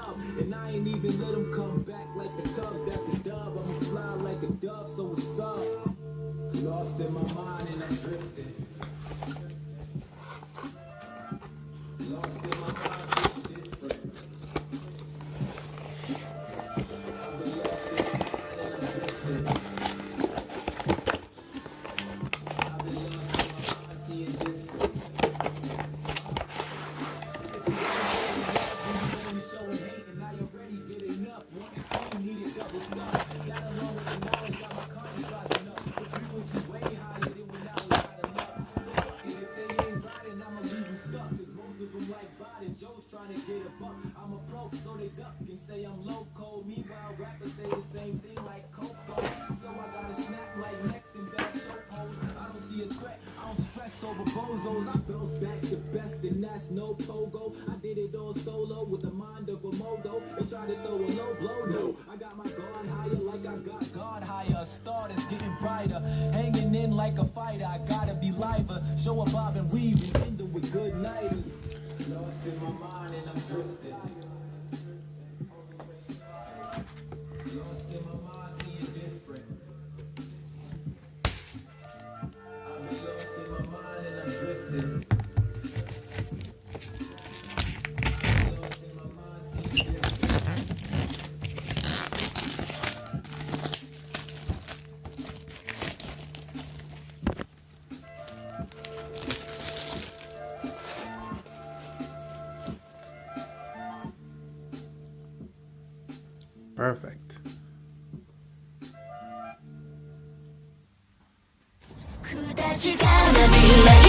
love. And I ain't even let them come back like the Cubs. That's a dub. I'ma fly like a dove, so what's up? Lost in my mind and I'm drifting. Lost in my mind, so it's different. I've been lost in my mind and I'm drifting. I've been lost in my mind, seeing different. Showing hate and I already did enough. One needed double stuff. Got along with the knowledge, got my conscience rising up. The frequency way higher than when I was riding up. So fuck it, if they ain't riding, I'ma leave them stuck. Cause most of them like Biden, Joe's trying to get a buck. I'm a pro, so they duck and say I'm loco. Meanwhile, rappers say the same thing like Coco. So I gotta snap like next and back chokeholds. I don't see a threat, I don't stress over bozos. I bounce back the best and that's no pogo. I did it all solo with the mind of a modo. They try to throw a low blow, no. I got my guard higher like I got God higher. A star that's getting brighter, hanging in like a fighter. I gotta be liver, show a bob and weave and end them with good nighters. Lost in my mind and I'm drifting. Lost in my mind, seeing different. I've been lost in my mind and I'm drifting. Lost in my mind, seeing different. Perfect. 그다지 가나 빌라